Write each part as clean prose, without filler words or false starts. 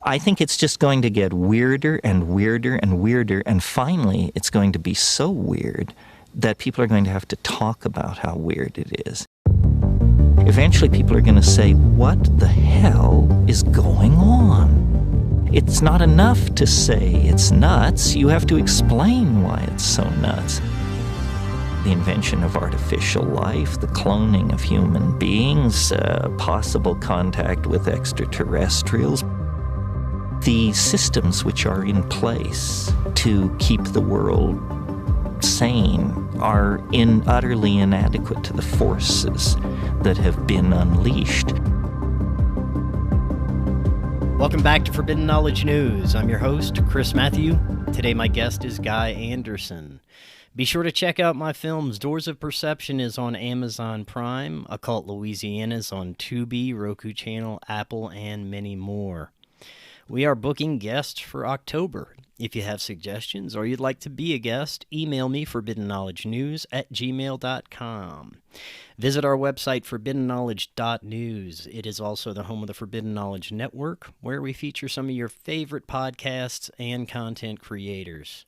I think it's just going to get weirder and weirder and weirder, and finally it's going to be so weird that people are going to have to talk about how weird it is. Eventually people are going to say, what the hell is going on? It's not enough to say it's nuts. You have to explain why it's so nuts. The invention of artificial life, the cloning of human beings, possible contact with extraterrestrials, the systems which are in place to keep the world sane are utterly inadequate to the forces that have been unleashed. Welcome back to Forbidden Knowledge News. I'm your host, Chris Matthew. Today my guest is Guy Anderson. Be sure to check out my films. Doors of Perception is on Amazon Prime, Occult Louisiana is on Tubi, Roku Channel, Apple, and many more. We are booking guests for October. If you have suggestions or you'd like to be a guest, email me forbiddenknowledgenews@gmail.com. Visit our website, forbiddenknowledge.news. It is also the home of the Forbidden Knowledge Network, where we feature some of your favorite podcasts and content creators.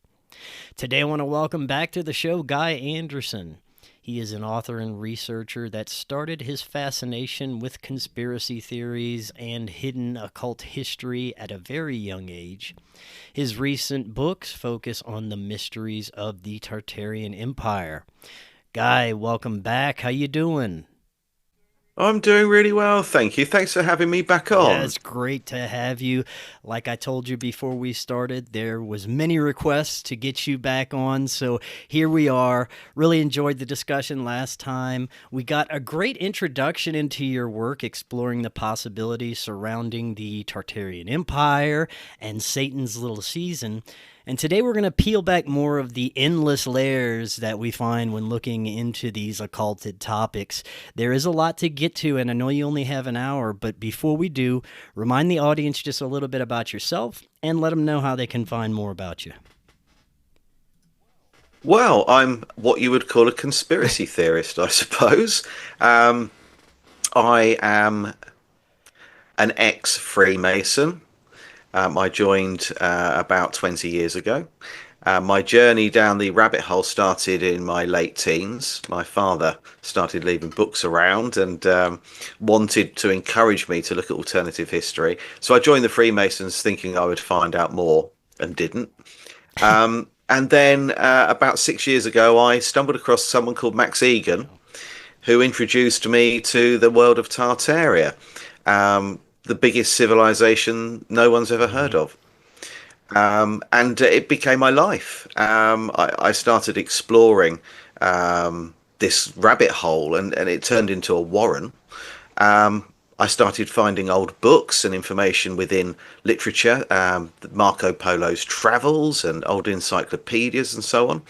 Today I want to welcome back to the show Guy Anderson. He is an author and researcher that started his fascination with conspiracy theories and hidden occult history at a very young age. His recent books focus on the mysteries of the Tartarian Empire. Guy, welcome back. How you doing? I'm doing really well, thank you. Thanks for having me back on. Yeah, it's great to have you. Like I told you before we started, there was many requests to get you back on, so here we are. Really enjoyed the discussion last time. We got a great introduction into your work exploring the possibilities surrounding the Tartarian Empire and Satan's Little Season. And today we're going to peel back more of the endless layers that we find when looking into these occulted topics. There is a lot to get to, and I know you only have an hour, but before we do, remind the audience just a little bit about yourself and let them know how they can find more about you. Well, I'm what you would call a conspiracy theorist, I suppose. I am an ex-Freemason. I joined about 20 years ago. My journey down the rabbit hole started in my late teens. My father started leaving books around and wanted to encourage me to look at alternative history. So I joined the Freemasons thinking I would find out more and didn't. And then about 6 years ago, I stumbled across someone called Max Egan, who introduced me to the world of Tartaria. The biggest civilization no one's ever heard of. And it became my life. I started exploring this rabbit hole, and it turned into a warren. I started finding old books and information within literature, Marco Polo's travels and old encyclopedias and so on.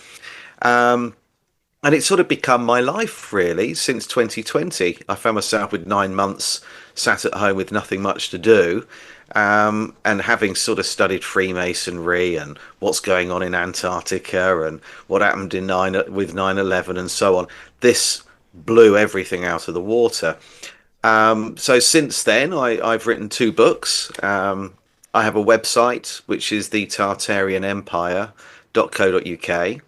And it's sort of become my life, really, since 2020. I found myself with 9 months sat at home with nothing much to do, and having sort of studied Freemasonry and what's going on in Antarctica and what happened with 9/11 and so on. This blew everything out of the water. So since then, I've written 2 books. I have a website, which is the tartarianempire.co.uk.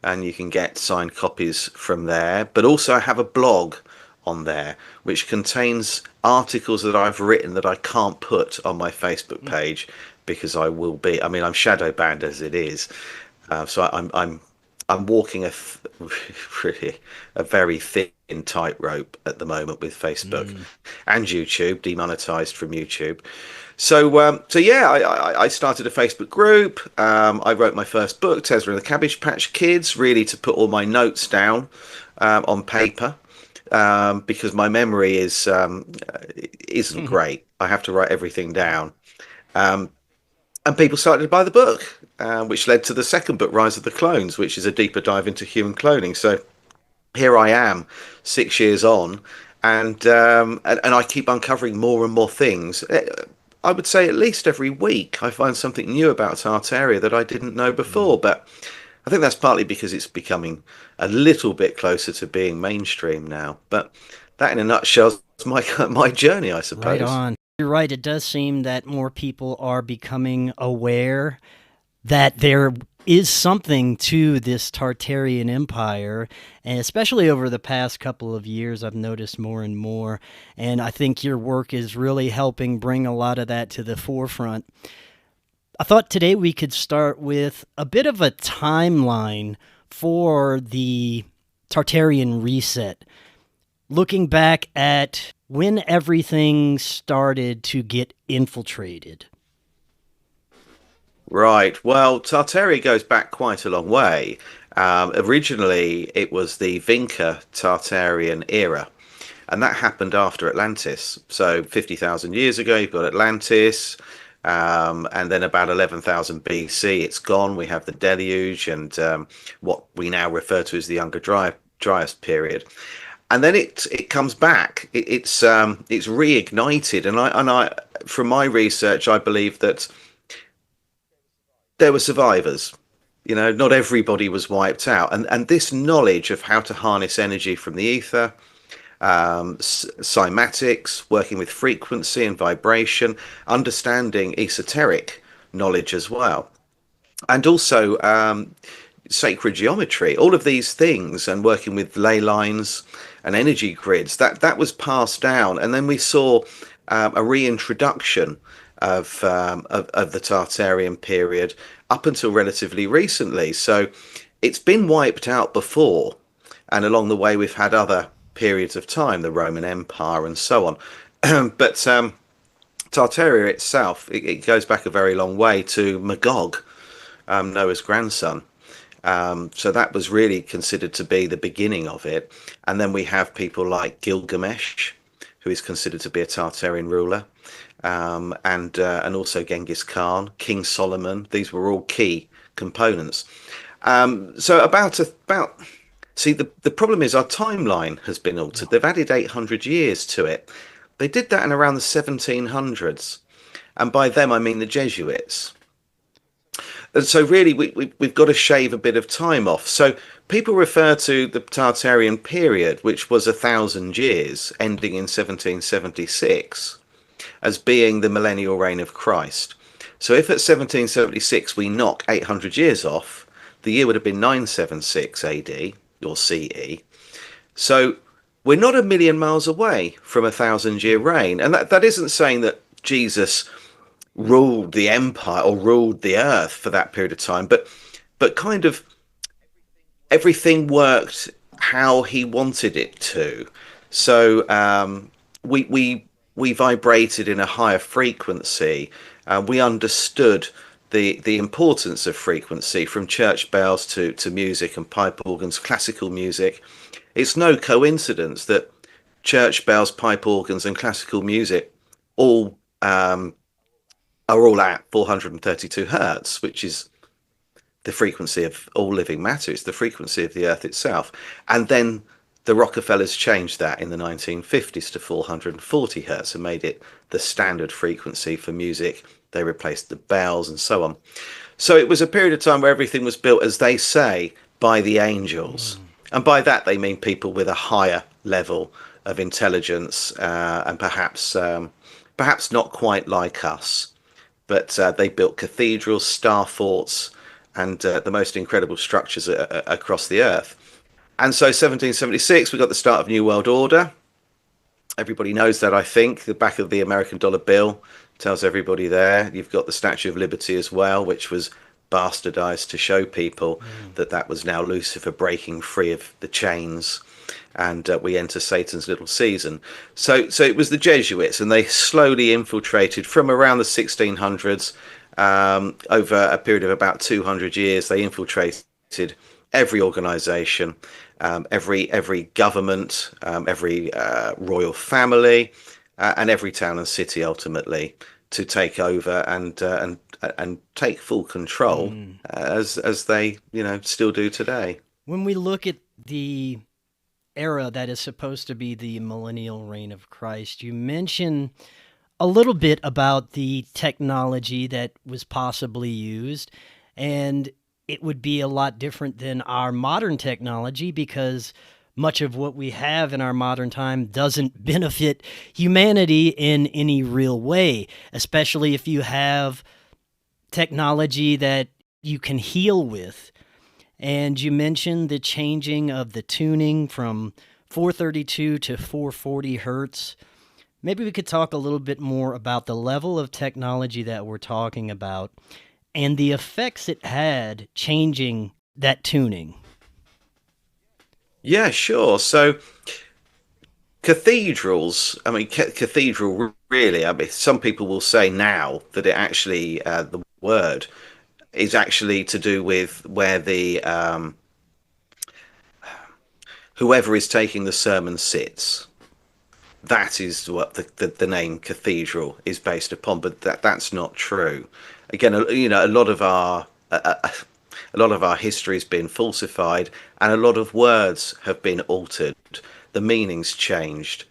And you can get signed copies from there. But also I have a blog on there, which contains articles that I've written that I can't put on my Facebook page because I'm shadow banned as it is. So I'm walking really a very thin tightrope at the moment with Facebook and YouTube, demonetized from YouTube. So yeah, I started a Facebook group. I wrote my first book, Tesla and the Cabbage Patch Kids, really to put all my notes down on paper, because my memory isn't great. I have to write everything down. And people started to buy the book, which led to the second book, Rise of the Clones, which is a deeper dive into human cloning. So here I am, 6 years on, and I keep uncovering more and more things. I would say at least every week I find something new about Tartaria that I didn't know before. But I think that's partly because it's becoming a little bit closer to being mainstream now. But that in a nutshell is my journey, I suppose. Right on. You're right. It does seem that more people are becoming aware that there is something to this Tartarian Empire, and especially over the past couple of years, I've noticed more and more, and I think your work is really helping bring a lot of that to the forefront. I thought today we could start with a bit of a timeline for the Tartarian reset, looking back at when everything started to get infiltrated. Right. Well, Tartaria goes back quite a long way. Originally, it was the Vinca Tartarian era, and that happened after Atlantis. So 50,000 years ago, you've got Atlantis, and then about 11,000 BC, it's gone. We have the deluge and what we now refer to as the Younger Dryas period. And then it comes back. It's reignited, and I from my research, I believe that there were survivors. You know, not everybody was wiped out, and this knowledge of how to harness energy from the ether, cymatics, working with frequency and vibration, understanding esoteric knowledge as well, and also sacred geometry, all of these things, and working with ley lines and energy grids, that was passed down. And then we saw a reintroduction of the Tartarian period up until relatively recently. So it's been wiped out before, and along the way we've had other periods of time, the Roman Empire and so on. But Tartaria itself, it goes back a very long way to Magog, Noah's grandson. So that was really considered to be the beginning of it. And then we have people like Gilgamesh, who is considered to be a Tartarian ruler, and also Genghis Khan, King Solomon. These were all key components. See, the problem is our timeline has been altered. They've added 800 years to it. They did that in around the 1700s. And by them, I mean the Jesuits. And so really, we've got to shave a bit of time off. So people refer to the Tartarian period, which was 1,000 years, ending in 1776, as being the millennial reign of Christ. So if at 1776 we knock 800 years off, the year would have been 976 AD or CE. So we're not a million miles away from 1,000-year reign. And that isn't saying that Jesus ruled the empire or ruled the earth for that period of time, but kind of everything worked how he wanted it to. So we vibrated in a higher frequency. We understood the importance of frequency, from church bells to music and pipe organs, classical music. It's no coincidence that church bells, pipe organs, and classical music all are all at 432 hertz, which is the frequency of all living matter. It's the frequency of the earth itself. And then the Rockefellers changed that in the 1950s to 440 hertz and made it the standard frequency for music. They replaced the bells and so on. So it was a period of time where everything was built, as they say, by the angels. And by that they mean people with a higher level of intelligence, and perhaps not quite like us. But they built cathedrals, star forts, and the most incredible structures across the earth. And so 1776, we got the start of New World Order. Everybody knows that, I think. The back of the American dollar bill tells everybody there. You've got the Statue of Liberty as well, which was bastardized to show people that was now Lucifer breaking free of the chains. And we enter Satan's little season. So it was the Jesuits, and they slowly infiltrated from around the 1600s. Over a period of about 200 years, they infiltrated every organization, every government, every royal family, and every town and city, ultimately, to take over and take full control, as they still do today. When we look at the era that is supposed to be the millennial reign of Christ, you mentioned a little bit about the technology that was possibly used, and it would be a lot different than our modern technology, because much of what we have in our modern time doesn't benefit humanity in any real way, especially if you have technology that you can heal with. And you mentioned the changing of the tuning from 432 to 440 hertz. Maybe we could talk a little bit more about the level of technology that we're talking about and the effects it had changing that tuning. Yeah, sure. So cathedrals, I mean, cathedral really, I mean, some people will say now that it actually, the word is actually to do with where the, whoever is taking the sermon sits. That is what the name cathedral is based upon, but that's not true. Again, you know, a lot of our history has been falsified, and a lot of words have been altered. The meaning's changed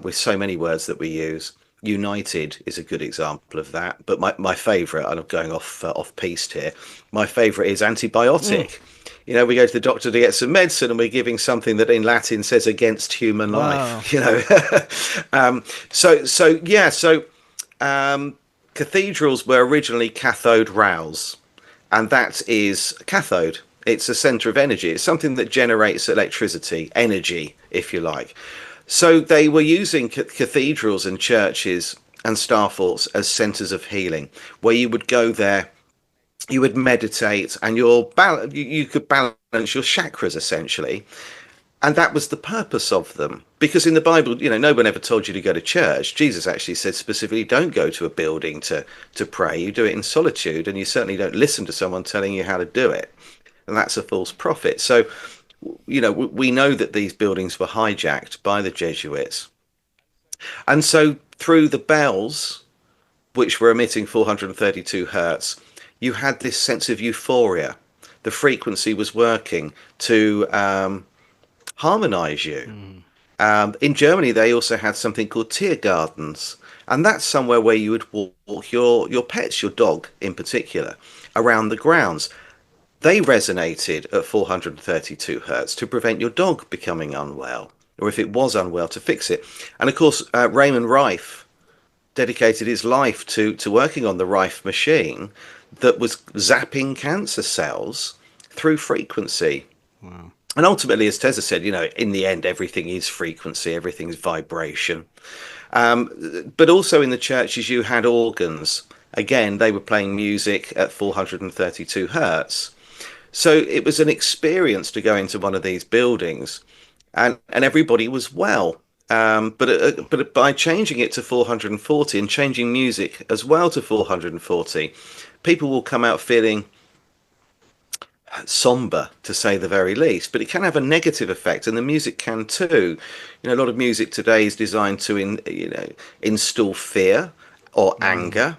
with so many words that we use. United is a good example of that. But my favourite, and I'm going off piste here, my favourite is antibiotic. You know, we go to the doctor to get some medicine, and we're giving something that in Latin says against human life. You know, so cathedrals were originally cathode rails. And that is cathode. It's a center of energy. It's something that generates electricity, energy, if you like. So they were using cathedrals and churches and starforts as centers of healing, where you would go there, you would meditate, and you could balance your chakras, essentially. And that was the purpose of them. Because in the Bible, you know, no one ever told you to go to church. Jesus actually said specifically, don't go to a building to pray. You do it in solitude, and you certainly don't listen to someone telling you how to do it. And that's a false prophet. So, you know, we know that these buildings were hijacked by the Jesuits. And so through the bells, which were emitting 432 hertz, you had this sense of euphoria. The frequency was working to harmonize you. In Germany, they also had something called Tiergardens, and that's somewhere where you would walk your pets, your dog in particular, around the grounds. They resonated at 432 hertz to prevent your dog becoming unwell, or if it was unwell, to fix it. And of course, Raymond Rife dedicated his life to working on the Rife machine that was zapping cancer cells through frequency. Wow. And ultimately, as Tessa said, you know, in the end, everything is frequency, everything's vibration. But also in the churches, you had organs. Again, they were playing music at 432 hertz. So it was an experience to go into one of these buildings, and everybody was well. But by changing it to 440 and changing music as well to 440, people will come out feeling somber, to say the very least, but it can have a negative effect, and the music can too. You know, a lot of music today is designed to install fear or anger.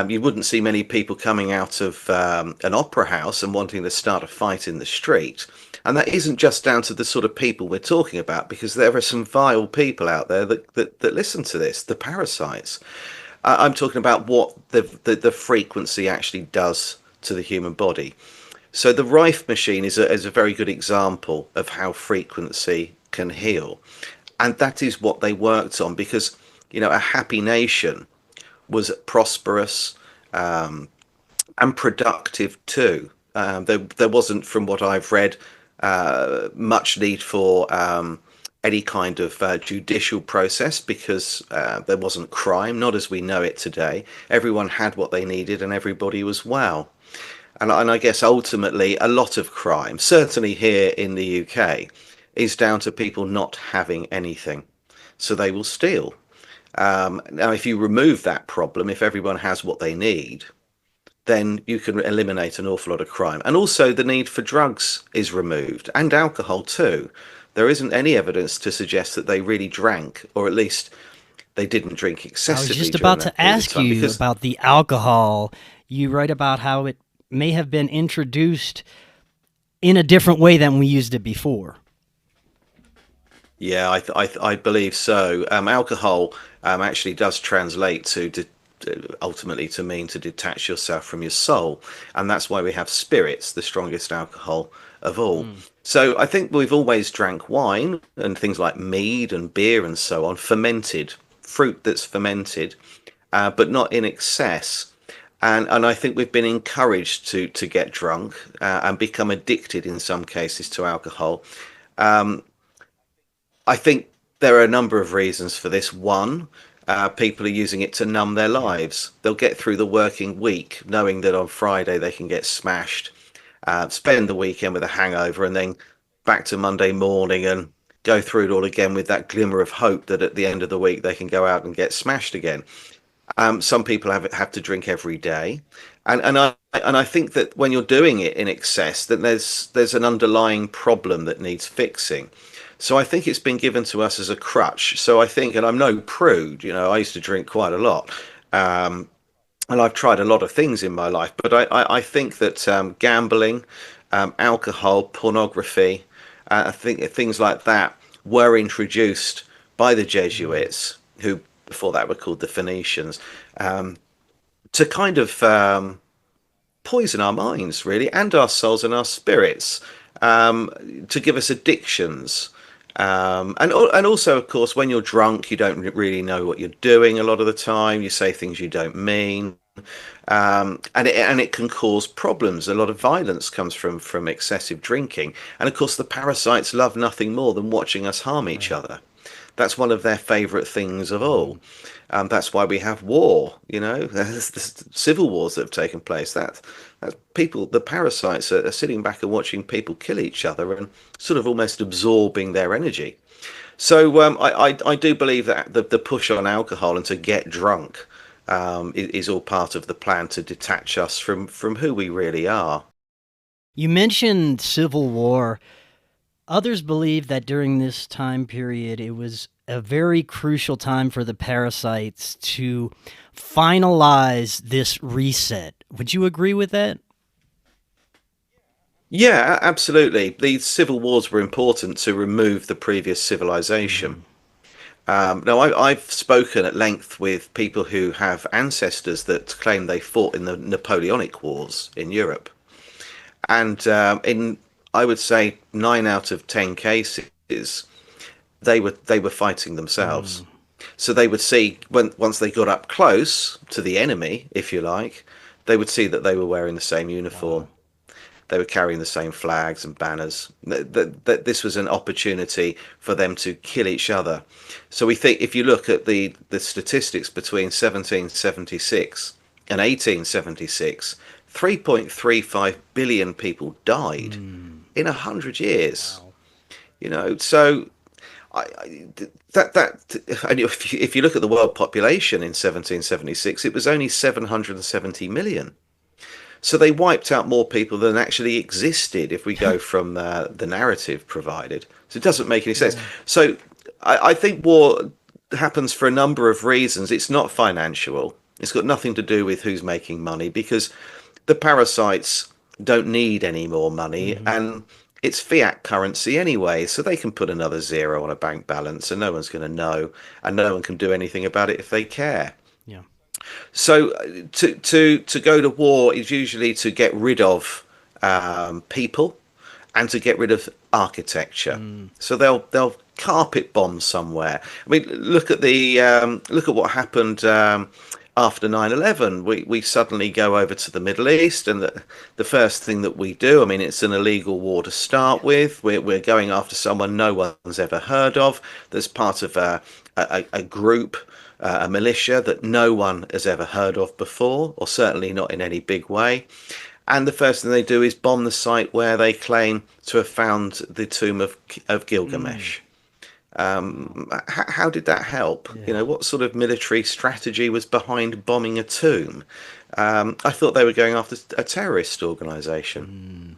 You wouldn't see many people coming out of an opera house and wanting to start a fight in the street. And that isn't just down to the sort of people we're talking about, because there are some vile people out there that listen to this, the parasites. I'm talking about what the frequency actually does to the human body. So the Rife machine is a very good example of how frequency can heal. And that is what they worked on, because, you know, a happy nation was prosperous and productive too. There wasn't, from what I've read, much need for any kind of judicial process, because there wasn't crime, not as we know it today. Everyone had what they needed and everybody was well. And I guess ultimately a lot of crime, certainly here in the UK, is down to people not having anything. So they will steal. Now, if you remove that problem, if everyone has what they need, then you can eliminate an awful lot of crime. And also the need for drugs is removed, and alcohol too. There isn't any evidence to suggest that they really drank, or at least they didn't drink excessively. I was just about to ask you about the alcohol. You write about how it may have been introduced in a different way than we used it before. Yeah, I believe so. Alcohol actually does translate to ultimately to mean to detach yourself from your soul. And that's why we have spirits, the strongest alcohol of all. So I think we've always drank wine and things like mead and beer and so on, fermented, fruit that's fermented, but not in excess. And I think we've been encouraged to get drunk and become addicted in some cases to alcohol. I think there are a number of reasons for this. One, people are using it to numb their lives. They'll get through the working week knowing that on Friday they can get smashed, spend the weekend with a hangover, and then back to Monday morning and go through it all again with that glimmer of hope that at the end of the week they can go out and get smashed again. Some people have to drink every day, and I think that when you're doing it in excess, that there's an underlying problem that needs fixing. So I think it's been given to us as a crutch. So I think, and I'm no prude, I used to drink quite a lot, and I've tried a lot of things in my life, but I think that gambling, alcohol, pornography, I think things like that were introduced by the Jesuits, who before that were called the Phoenicians, to kind of poison our minds, really, and our souls and our spirits, to give us addictions. And also, of course, when you're drunk, you don't really know what you're doing a lot of the time. You say things you don't mean. And it can cause problems. A lot of violence comes from excessive drinking. And of course, the parasites love nothing more than watching us harm each other. That's one of their favorite things of all. That's why we have war. There's the civil wars that have taken place. That people, the parasites are sitting back and watching people kill each other and sort of almost absorbing their energy. So I do believe that the push on alcohol and to get drunk is all part of the plan to detach us from who we really are. You mentioned Civil War. Others believe that during this time period, it was a very crucial time for the parasites to finalize this reset. Would you agree with that? Yeah, absolutely. These civil wars were important to remove the previous civilization. Now, I've spoken at length with people who have ancestors that claim they fought in the Napoleonic Wars in Europe. And in, I would say, 9 out of 10 cases, they were fighting themselves. So they would see, once they got up close to the enemy, if you like, they would see that they were wearing the same uniform. They were carrying the same flags and banners. That this was an opportunity for them to kill each other. So we think, if you look at the statistics between 1776 and 1876, 3.35 billion people died in 100 years. So and if you look at the world population in 1776, it was only 770 million. So they wiped out more people than actually existed if we go from the narrative provided. So it doesn't make any sense. So I think war happens for a number of reasons. It's not financial. It's got nothing to do with who's making money, because the parasites don't need any more money, and it's fiat currency anyway, so they can put another zero on a bank balance and no one's going to know, and no one can do anything about it if they care. Yeah. So to go to war is usually to get rid of people and to get rid of architecture. So they'll carpet bomb somewhere. I mean, look at what happened after 9/11. We suddenly go over to the Middle East, and the first thing that we do, I mean, it's an illegal war to start with. We're going after someone no one's ever heard of. That's part of a group, a militia that no one has ever heard of before, or certainly not in any big way. And the first thing they do is bomb the site where they claim to have found the tomb of Gilgamesh. How did that help? What sort of military strategy was behind bombing a tomb? I thought they were going after a terrorist organization.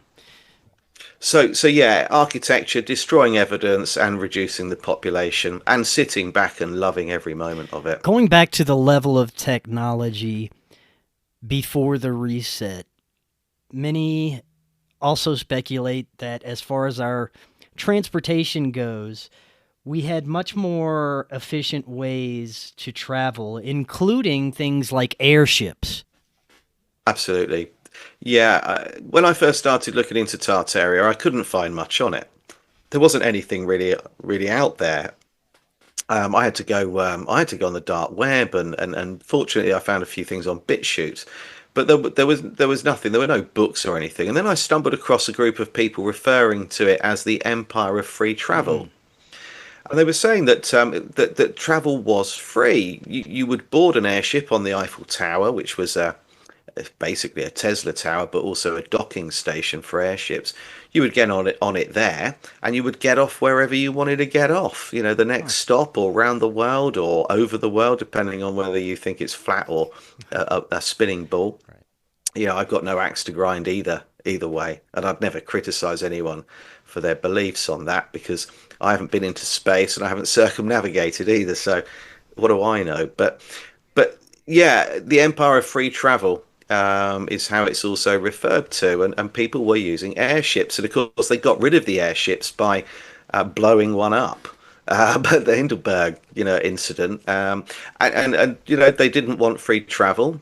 So yeah, architecture, destroying evidence and reducing the population, and sitting back and loving every moment of it. Going back to the level of technology before the reset, many also speculate that as far as our transportation goes, we had much more efficient ways to travel, including things like airships. Absolutely. Yeah, when I first started looking into Tartaria, I couldn't find much on it. There wasn't anything really out there. I had to go on the dark web, and fortunately, I found a few things on BitChute, but there was nothing. There were no books or anything. And then I stumbled across a group of people referring to it as the Empire of Free Travel, and they were saying that that travel was free. You would board an airship on the Eiffel Tower, which was basically a Tesla tower, but also a docking station for airships. You would get on it there, and you would get off wherever you wanted to get off. You know, the next stop, or round the world, or over the world, depending on whether you think it's flat or a spinning ball. Right. You know, I've got no axe to grind either way, and I'd never criticize anyone for their beliefs on that, because I haven't been into space and I haven't circumnavigated either. So what do I know? But yeah, the Empire of Free Travel is how it's also referred to, and people were using airships, and of course they got rid of the airships by blowing one up. But the Hindenburg, incident, and they didn't want free travel.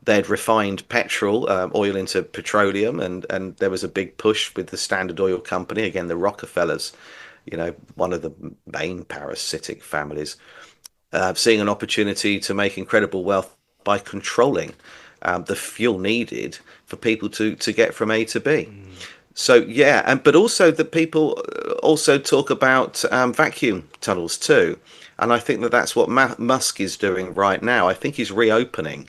They'd refined petrol, oil into petroleum, and there was a big push with the Standard Oil Company, again the Rockefellers, one of the main parasitic families, seeing an opportunity to make incredible wealth by controlling the fuel needed for people to get from A to B. So yeah, but also the people also talk about vacuum tunnels too, and I think that that's what Musk is doing right now. I think he's reopening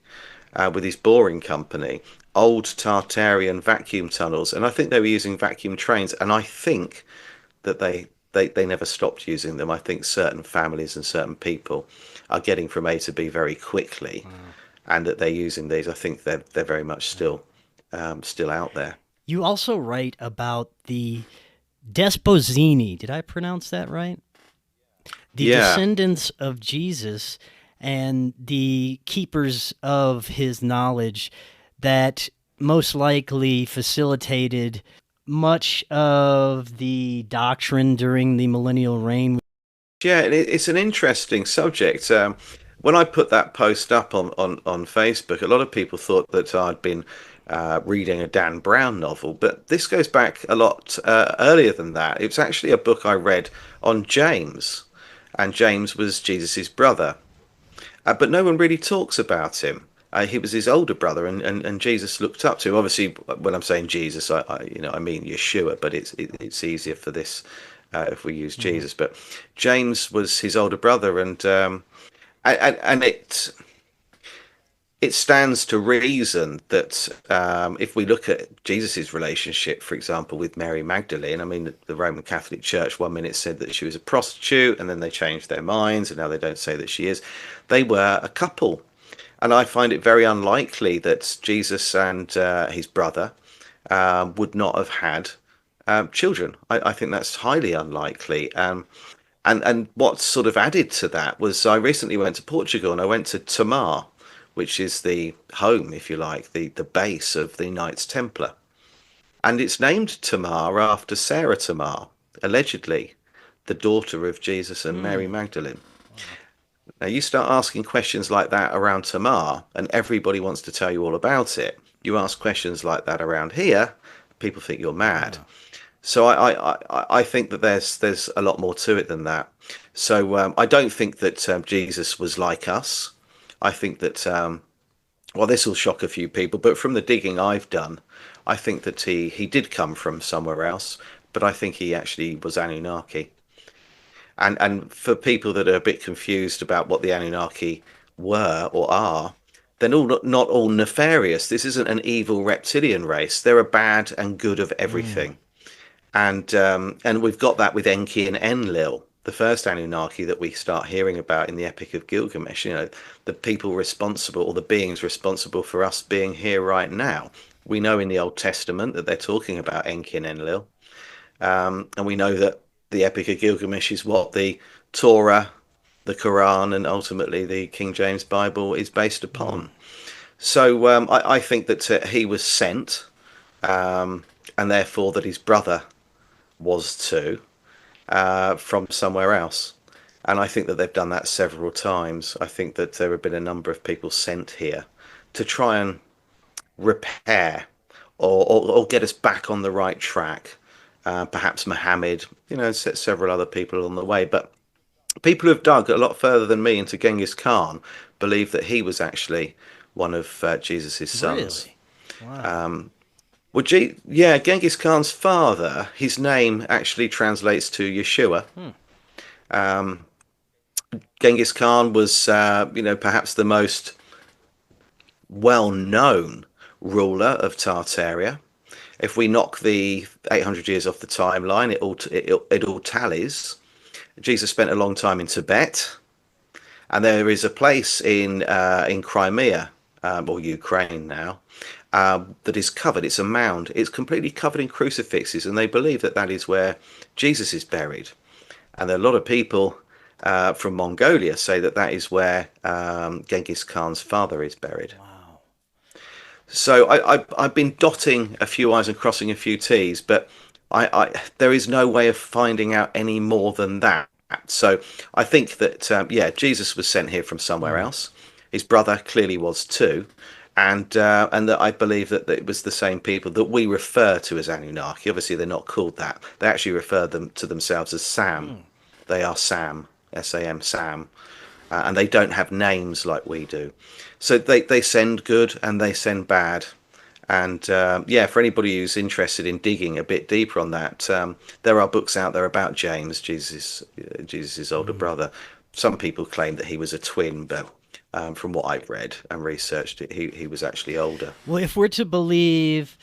with his boring company old Tartarian vacuum tunnels, and I think they were using vacuum trains, and I think that they never stopped using them. I think certain families and certain people are getting from A to B very quickly, and that they're using these. I think they're very much still out there. You also write about the Desposini. Did I pronounce that right? The Yeah. descendants of Jesus and the keepers of his knowledge that most likely facilitated much of the doctrine during the millennial reign. Yeah, it's an interesting subject. When I put that post up on Facebook, a lot of people thought that I'd been reading a Dan Brown novel, but this goes back a lot earlier than that. It was actually a book I read on James, and James was Jesus's brother, but no one really talks about him. He was his older brother, and Jesus looked up to him. Obviously, when I'm saying Jesus, I mean Yeshua, but it's easier for this if we use Jesus. But James was his older brother, and it stands to reason that if we look at Jesus's relationship, for example, with Mary Magdalene, I mean, the Roman Catholic Church 1 minute said that she was a prostitute, and then they changed their minds, and now they don't say that she is. They were a couple. And I find it very unlikely that Jesus and his brother would not have had children. I think that's highly unlikely. And what sort of added to that was I recently went to Portugal, and I went to Tomar, which is the home, if you like, the base of the Knights Templar. And it's named Tamar after Sarah Tamar, allegedly the daughter of Jesus and Mary Magdalene. Now, you start asking questions like that around Tamar, and everybody wants to tell you all about it. You ask questions like that around here, people think you're mad. So I think that there's a lot more to it than that. So I don't think that Jesus was like us. I think that well, this will shock a few people, but from the digging I've done, I think that he did come from somewhere else, but I think he actually was Anunnaki. And for people that are a bit confused about what the Anunnaki were or are, they're not all nefarious. This isn't an evil reptilian race. They're a bad and good of everything. And we've got that with Enki and Enlil, the first Anunnaki that we start hearing about in the Epic of Gilgamesh. The people responsible, or the beings responsible for us being here right now. We know in the Old Testament that they're talking about Enki and Enlil, and we know that the Epic of Gilgamesh is what the Torah, the Quran, and ultimately the King James Bible is based upon. So I think that he was sent, and therefore that his brother was too. from somewhere else. And I think that they've done that several times. I think that there have been a number of people sent here to try and repair or get us back on the right track. Perhaps Mohammed, several other people on the way. But people who have dug a lot further than me into Genghis Khan believe that he was actually one of Jesus's sons. Really? Wow. Well, yeah, Genghis Khan's father, his name actually translates to Yeshua. Genghis Khan was, perhaps the most well-known ruler of Tartaria. If we knock the 800 years off the timeline, it all tallies. Jesus spent a long time in Tibet, and there is a place in Crimea, or Ukraine now, that is covered. It's a mound. It's completely covered in crucifixes, and they believe that that is where Jesus is buried. And there are a lot of people from Mongolia say that that is where Genghis Khan's father is buried. Wow. So I've been dotting a few I's and crossing a few T's, but there is no way of finding out any more than that. So I think that Jesus was sent here from somewhere else. His brother clearly was too, and that I believe that it was the same people that we refer to as Anunnaki. Obviously, they're not called that. They actually refer to themselves as Sam. They are Sam, S-A-M, Sam. And they don't have names like we do. So they send good and they send bad. And for anybody who's interested in digging a bit deeper on that, there are books out there about James, Jesus' older brother. Some people claim that he was a twin, but from what I've read and researched, he was actually older. Well, if we're to believe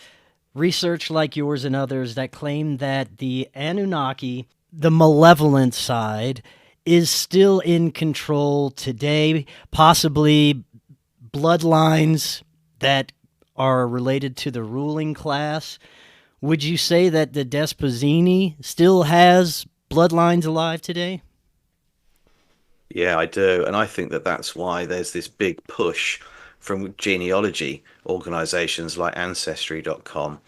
research like yours and others that claim that the Anunnaki, the malevolent side, is still in control today, possibly bloodlines that are related to the ruling class, would you say that the Desposini still has bloodlines alive today? Yeah, I do. And I think that that's why there's this big push from genealogy organizations like Ancestry.com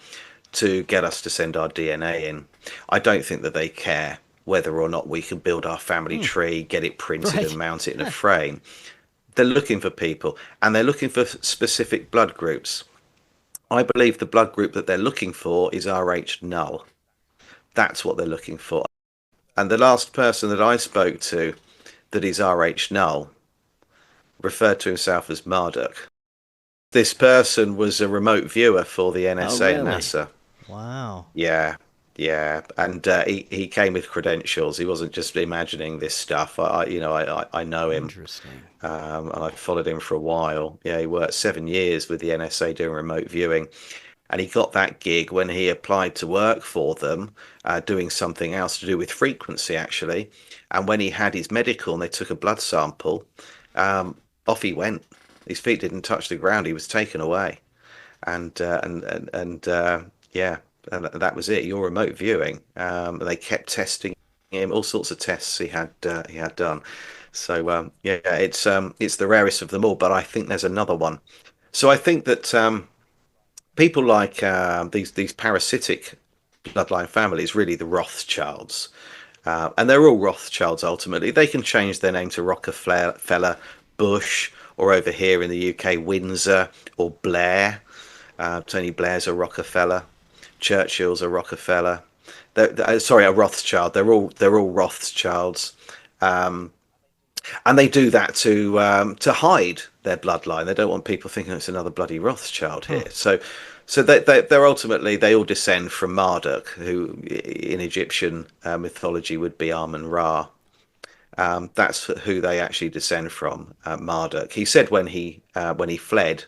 to get us to send our DNA in. I don't think that they care whether or not we can build our family tree, get it printed and mount it in a frame. They're looking for people, and they're looking for specific blood groups. I believe the blood group that they're looking for is Rh null. That's what they're looking for. And the last person that I spoke to that is Rh null referred to himself as Marduk. This person was a remote viewer for the NSA and NASA. Wow. Yeah. And he came with credentials. He wasn't just imagining this stuff. I know him. Interesting. And I followed him for a while. Yeah, he worked 7 years with the NSA doing remote viewing. And he got that gig when he applied to work for them, doing something else to do with frequency, actually. And when he had his medical and they took a blood sample, off he went. His feet didn't touch the ground. He was taken away. And that was it. Your remote viewing. They kept testing him, all sorts of tests he had done. So it's the rarest of them all. But I think there's another one. So I think that people like these parasitic bloodline families, really the Rothschilds, and they're all Rothschilds ultimately. They can change their name to Rockefeller, Bush, or over here in the UK, Windsor or Blair. Tony Blair's a Rockefeller. Churchill's a Rockefeller. A Rothschild. They're all Rothschilds, and they do that to hide their bloodline. They don't want people thinking it's another bloody Rothschild here. So they're ultimately, they all descend from Marduk, who in Egyptian mythology would be Amun-Ra. That's who they actually descend from, Marduk. He said when he fled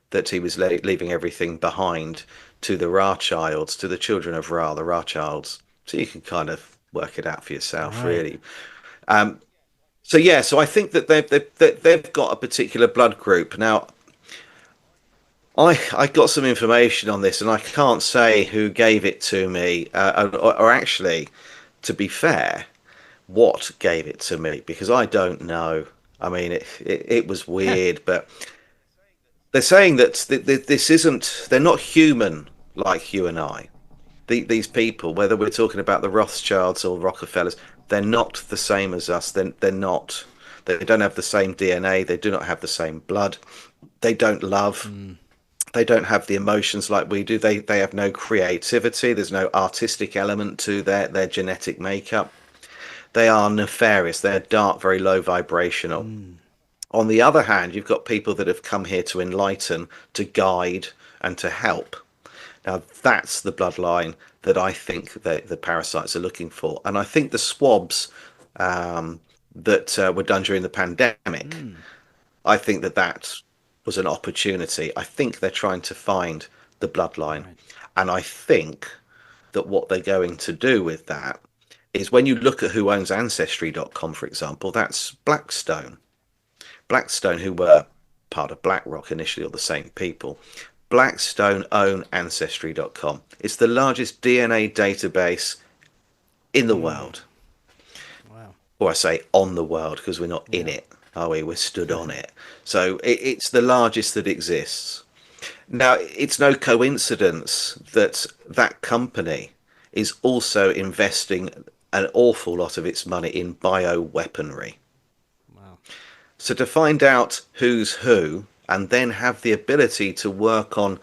that he was leaving everything behind to the Ra-childs, to the children of Ra, the Ra-childs. So you can kind of work it out for yourself, really. So I think that they've got a particular blood group. Now, I got some information on this, and I can't say who gave it to me, or actually, to be fair, what gave it to me, because I don't know. I mean, it was weird, but they're saying that this isn't, they're not human like you and I. these people, whether we're talking about the Rothschilds or Rockefellers, they're not the same as us. They're not. They don't have the same DNA. They do not have the same blood. They don't love. They don't have the emotions like we do. They have no creativity. There's no artistic element to their genetic makeup. They are nefarious. They're dark, very low vibrational. On the other hand, you've got people that have come here to enlighten, to guide, and to help. Now, that's the bloodline that I think the parasites are looking for. And I think the swabs that were done during the pandemic, I think that was an opportunity. I think they're trying to find the bloodline. Right. And I think that what they're going to do with that is, when you look at who owns Ancestry.com, for example, that's Blackstone. Blackstone, who were part of BlackRock initially, or the same people. Blackstone own Ancestry.com. It's the largest DNA database in the world. Wow. Or I say on the world, because we're not in it, are we? We're stood on it. So it's the largest that exists. Now, it's no coincidence that that company is also investing an awful lot of its money in bioweaponry. Wow. So to find out who's who, and then have the ability to work on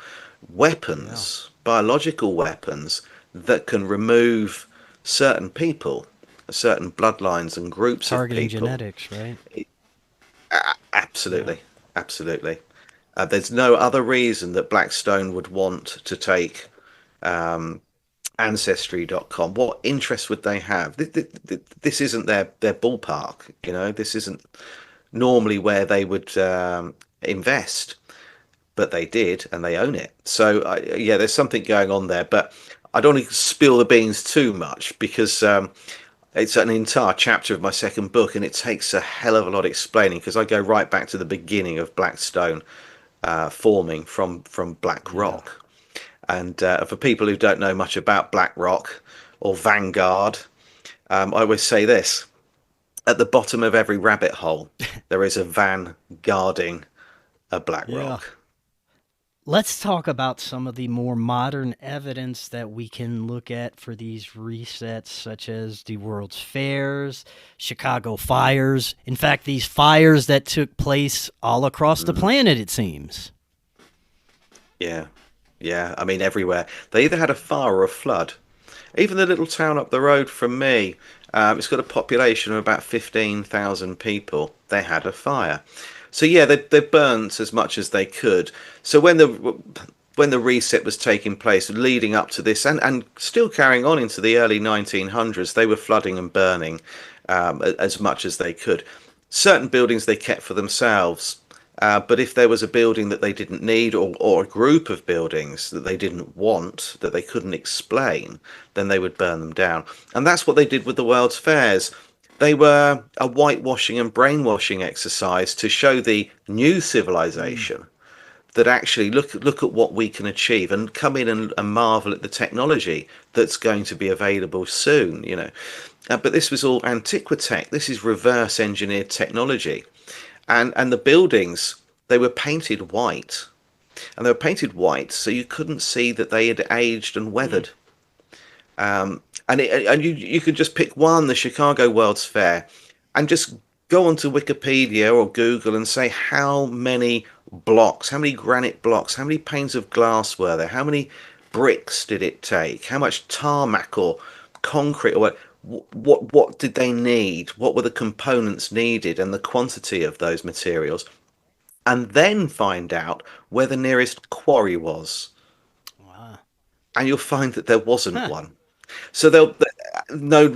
weapons, biological weapons, that can remove certain people, certain bloodlines and groups targeting of people. Genetics, right? Absolutely. There's no other reason that Blackstone would want to take Ancestry.com. What interest would they have? This isn't their ballpark. This isn't normally where they would invest, but they did, and they own it. So there's something going on there, but I don't want to spill the beans too much, because it's an entire chapter of my second book, and it takes a hell of a lot explaining, because I go right back to the beginning of Blackstone forming from BlackRock. And for people who don't know much about BlackRock or Vanguard, I always say this: at the bottom of every rabbit hole, there is a van guarding a BlackRock. Let's talk about some of the more modern evidence that we can look at for these resets, such as the World's Fairs, Chicago fires. In fact, these fires that took place all across the planet, it seems. Yeah, I mean, everywhere. They either had a fire or a flood. Even the little town up the road from me, it's got a population of about 15,000 people. They had a fire. So yeah, they burnt as much as they could. So when the reset was taking place, leading up to this, and still carrying on into the early 1900s, they were flooding and burning as much as they could. Certain buildings they kept for themselves. But if there was a building that they didn't need, or a group of buildings that they didn't want, that they couldn't explain, then they would burn them down. And that's what they did with the World's Fairs. They were a whitewashing and brainwashing exercise to show the new civilization that actually look at what we can achieve, and come in and marvel at the technology that's going to be available soon. But this was all antiquitech. This is reverse engineered technology. And the buildings, they were painted white. And they were painted white so you couldn't see that they had aged and weathered. And you could just pick one, the Chicago World's Fair, and just go onto Wikipedia or Google and say how many blocks, how many granite blocks, how many panes of glass were there, how many bricks did it take, how much tarmac or concrete, or what did they need, what were the components needed, and the quantity of those materials, and then find out where the nearest quarry was. Wow. And you'll find that there wasn't one. So no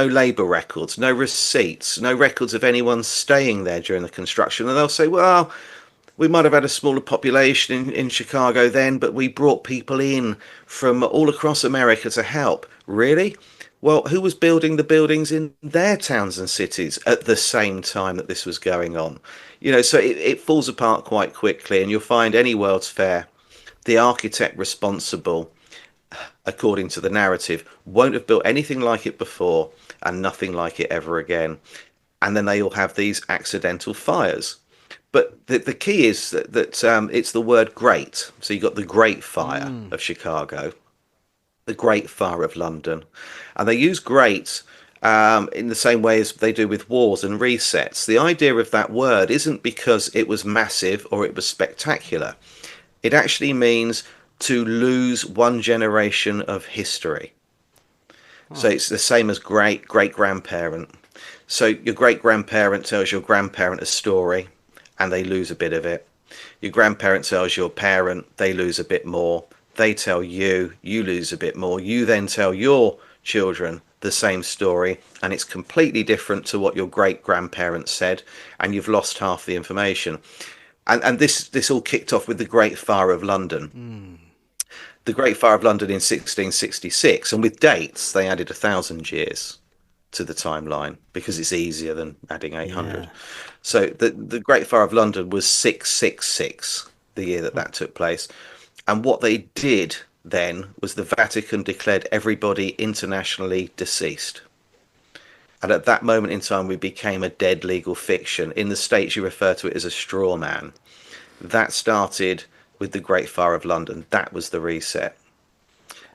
labour records, no receipts, no records of anyone staying there during the construction. And they'll say, well, we might have had a smaller population in Chicago then, but we brought people in from all across America to help. Really? Well, who was building the buildings in their towns and cities at the same time that this was going on? So it falls apart quite quickly, and you'll find any World's Fair, the architect responsible, according to the narrative, won't have built anything like it before, and nothing like it ever again. And then they all have these accidental fires. But the key is that it's the word great. So you got the Great Fire of Chicago. the Great Fire of London. And they use great in the same way as they do with wars and resets. The idea of that word isn't because it was massive or it was spectacular. It actually means to lose one generation of history. So it's the same as great great grandparent. So your great grandparent tells your grandparent a story and they lose a bit of it. Your grandparent tells your parent, they lose a bit more. They tell you, you lose a bit more. You then tell your children the same story, and it's completely different to what your great grandparents said, and you've lost half the information. And this all kicked off with the Great Fire of London. The Great Fire of London in 1666, and with dates they added 1,000 years to the timeline because it's easier than adding 800. Yeah. So the Great Fire of London was 666, the year that took place. And what they did then was the Vatican declared everybody internationally deceased. And at that moment in time, we became a dead legal fiction. In the States, you refer to it as a straw man. That started with the Great Fire of London. That was the reset.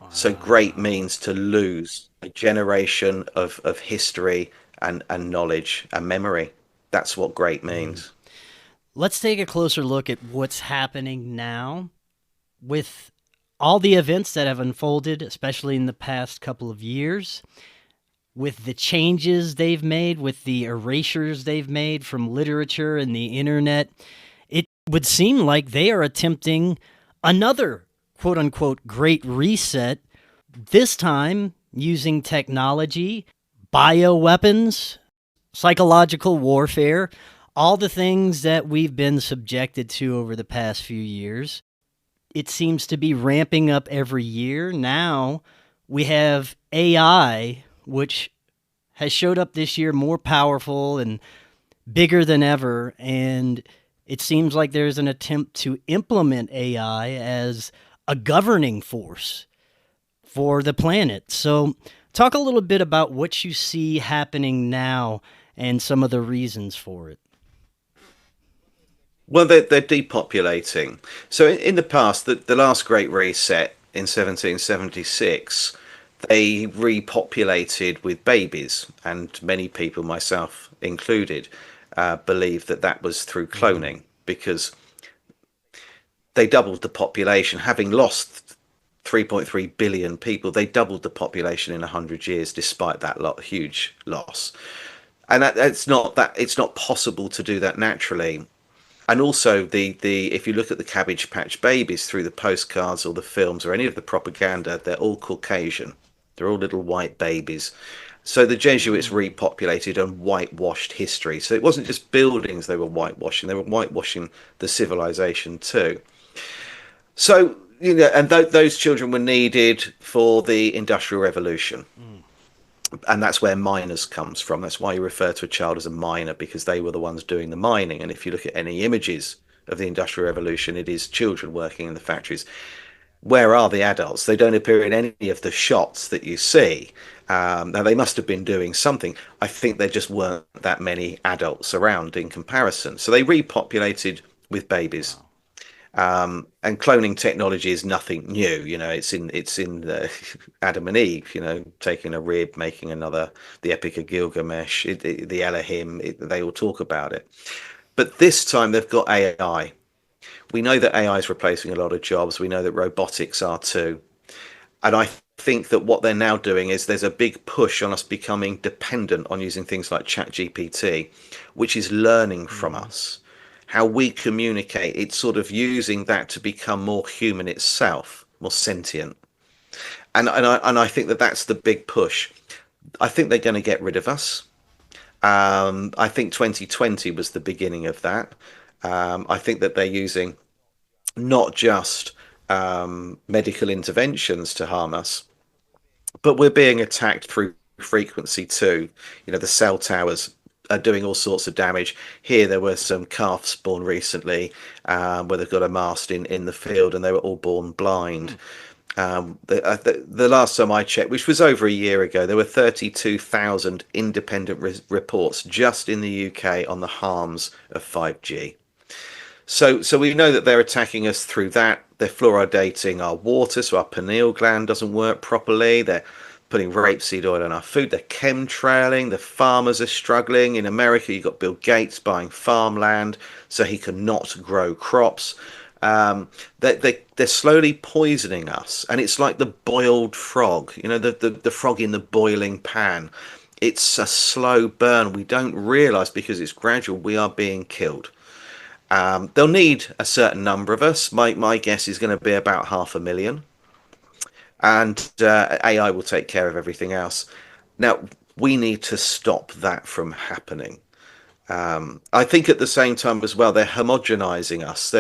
Wow. So great means to lose a generation of history and knowledge and memory. That's what great means. Let's take a closer look at what's happening now with all the events that have unfolded, especially in the past couple of years, with the changes they've made, with the erasures they've made from literature and the internet. It would seem like they are attempting another quote-unquote great reset, this time using technology, bioweapons, psychological warfare, all the things that we've been subjected to over the past few years. It seems to be ramping up every year. Now we have AI, which has showed up this year more powerful and bigger than ever. And it seems like there's an attempt to implement AI as a governing force for the planet. So talk a little bit about what you see happening now and some of the reasons for it. Well, they're depopulating. So in the past, the last Great Reset in 1776, they repopulated with babies, and many people, myself included, believe that was through cloning, because they doubled the population. Having lost 3.3 billion people, they doubled the population in 100 years, despite that huge loss. And it's not possible to do that naturally. And also, if you look at the Cabbage Patch Babies through the postcards or the films or any of the propaganda, they're all Caucasian. They're all little white babies. So the Jesuits repopulated and whitewashed history. So it wasn't just buildings they were whitewashing the civilization too. So, and those children were needed for the Industrial Revolution. And that's where miners comes from. That's why you refer to a child as a miner, because they were the ones doing the mining. And if you look at any images of the Industrial Revolution, it is children working in the factories. Where are the adults? They don't appear in any of the shots that you see. Now, they must have been doing something. I think there just weren't that many adults around in comparison. So they repopulated with babies. And cloning technology is nothing new. It's in Adam and Eve. Taking a rib, making another. The Epic of Gilgamesh, the Elohim. They all talk about it. But this time they've got AI. We know that AI is replacing a lot of jobs. We know that robotics are too. And I think that what they're now doing is there's a big push on us becoming dependent on using things like ChatGPT, which is learning from us. How we communicate, it's sort of using that to become more human itself, more sentient. And I think that's the big push. I think they're going to get rid of us. I think 2020 was the beginning of that. I think that they're using not just medical interventions to harm us, but we're being attacked through frequency too. The cell towers are doing all sorts of damage. Here there were some calves born recently where they've got a mast in the field and they were all born blind. The last time I checked, which was over a year ago, there were 32,000 independent reports just in the UK on the harms of 5G. So we know that they're attacking us through that. They're fluoridating our water, so our pineal gland doesn't work properly. They're putting rapeseed oil in our food. They're chemtrailing. The farmers are struggling. In America, you've got Bill Gates buying farmland so he can not grow crops. They're slowly poisoning us, and it's like the boiled frog. You know, the frog in the boiling pan. It's a slow burn. We don't realise because it's gradual. We are being killed. They'll need a certain number of us. My guess is going to be about 500,000, and AI will take care of everything else. Now, we need to stop that from happening. I think at the same time as well, they're homogenizing us.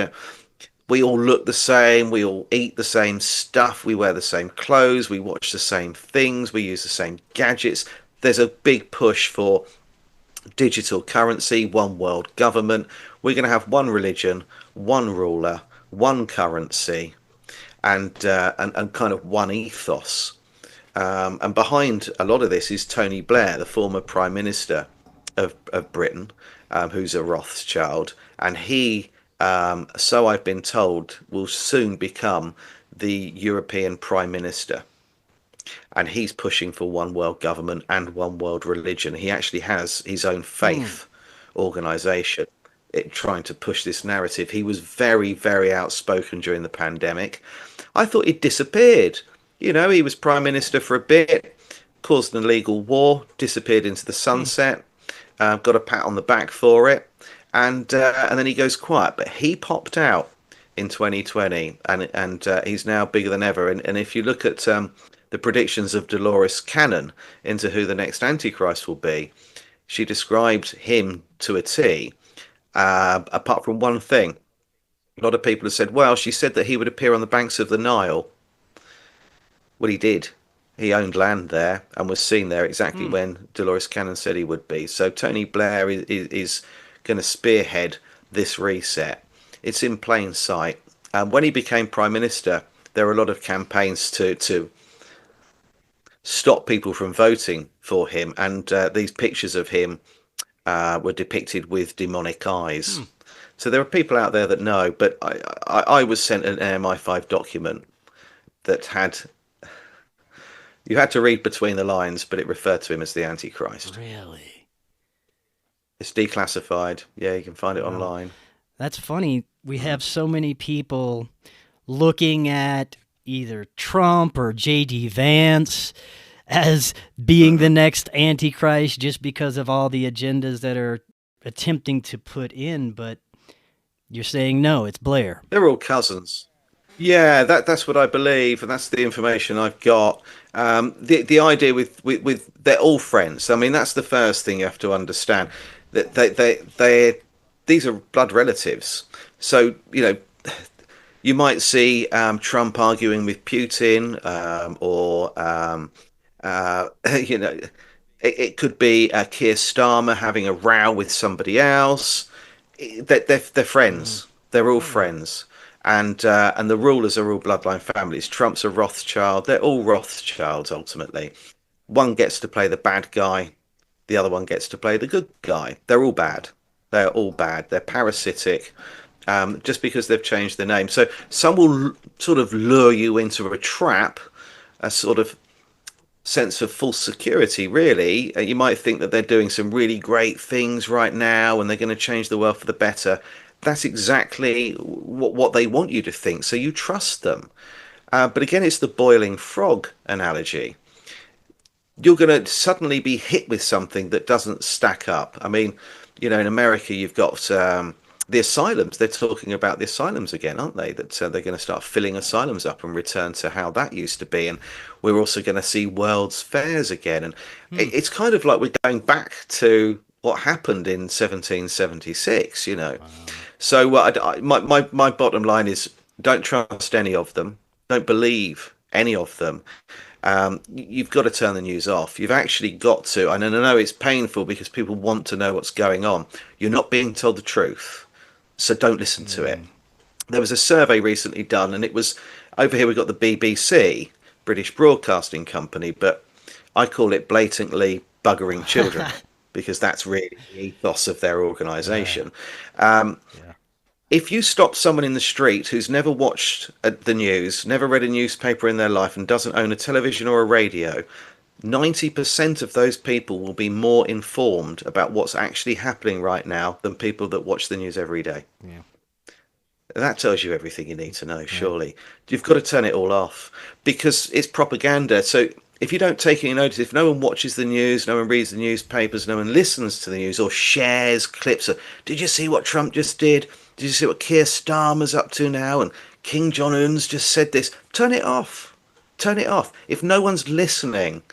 We all look the same, we all eat the same stuff, we wear the same clothes, we watch the same things, we use the same gadgets. There's a big push for digital currency, one world government. We're going to have one religion, one ruler, one currency, and kind of one ethos. And behind a lot of this is Tony Blair, the former Prime Minister of Britain, who's a Rothschild, and he, so I've been told, will soon become the European Prime Minister. And he's pushing for one world government and one world religion. He actually has his own faith organization trying to push this narrative. He was very, very outspoken during the pandemic. I thought he'd disappeared. You know, he was prime minister for a bit, caused an illegal war, disappeared into the sunset, got a pat on the back for it, and then he goes quiet. But he popped out in 2020, and he's now bigger than ever. And if you look at the predictions of Dolores Cannon into who the next Antichrist will be, she described him to a T, apart from one thing. A lot of people have said, well, she said that he would appear on the banks of the Nile. Well, he did. He owned land there and was seen there exactly when Dolores Cannon said he would be. So Tony Blair is going to spearhead this reset. It's in plain sight. When he became Prime Minister, there were a lot of campaigns to stop people from voting for him. And these pictures of him were depicted with demonic eyes. So there are people out there that know. But I was sent an MI5 document that had... You had to read between the lines, but it referred to him as the Antichrist. Really? It's declassified. Yeah, you can find it online. That's funny. We have so many people looking at either Trump or J.D. Vance as being the next Antichrist just because of all the agendas that are attempting to put in. But you're saying no, it's Blair. They're all cousins. Yeah, that's what I believe, and that's the information I've got. The idea with they're all friends. I mean, that's the first thing you have to understand. That these are blood relatives. So you might see Trump arguing with Putin, or it could be Keir Starmer having a row with somebody else. They're friends. They're all friends. And the rulers are all bloodline families. Trump's a Rothschild. They're all Rothschilds, ultimately. One gets to play the bad guy. The other one gets to play the good guy. They're all bad. They're all bad. They're parasitic, just because they've changed their name. So some will sort of lure you into a trap, a sort of sense of false security, really. You might think that they're doing some really great things right now and they're going to change the world for the better. That's exactly what they want you to think, so you trust them. But again, it's the boiling frog analogy. You're going to suddenly be hit with something that doesn't stack up. I mean, in America, you've got the asylums. They're talking about the asylums again, aren't they? That they're going to start filling asylums up and return to how that used to be. And we're also going to see World's Fairs again. And it's kind of like we're going back to what happened in 1776, Wow. So my bottom line is, don't trust any of them. Don't believe any of them. You've got to turn the news off. You've actually got to. And I know it's painful because people want to know what's going on. You're not being told the truth. So don't listen to it. There was a survey recently done, and it was, over here we've got the BBC, British Broadcasting Company, but I call it blatantly buggering children. Because that's really the ethos of their organisation. if you stop someone in the street who's never watched the news, never read a newspaper in their life, and doesn't own a television or a radio, 90% of those people will be more informed about what's actually happening right now than people that watch the news every day. Yeah. That tells you everything you need to know, Right. surely. You've got to turn it all off because it's propaganda. So if you don't take any notice, if no one watches the news, no one reads the newspapers, no one listens to the news or shares clips of, did you see what Trump just did? Did you see what Keir Starmer's up to now? And King Jong-un's just said this. Turn it off. Turn it off. If no one's listening,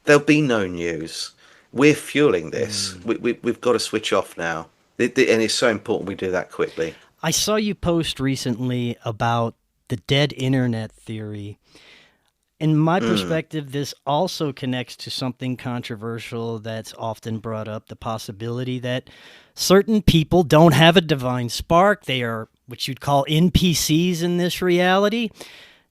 there'll be no news. We're fueling this. We've got to switch off now. And it's so important we do that quickly. I saw you post recently about the dead internet theory. In my perspective, this also connects to something controversial that's often brought up, the possibility that certain people don't have a divine spark. They are what you'd call NPCs in this reality.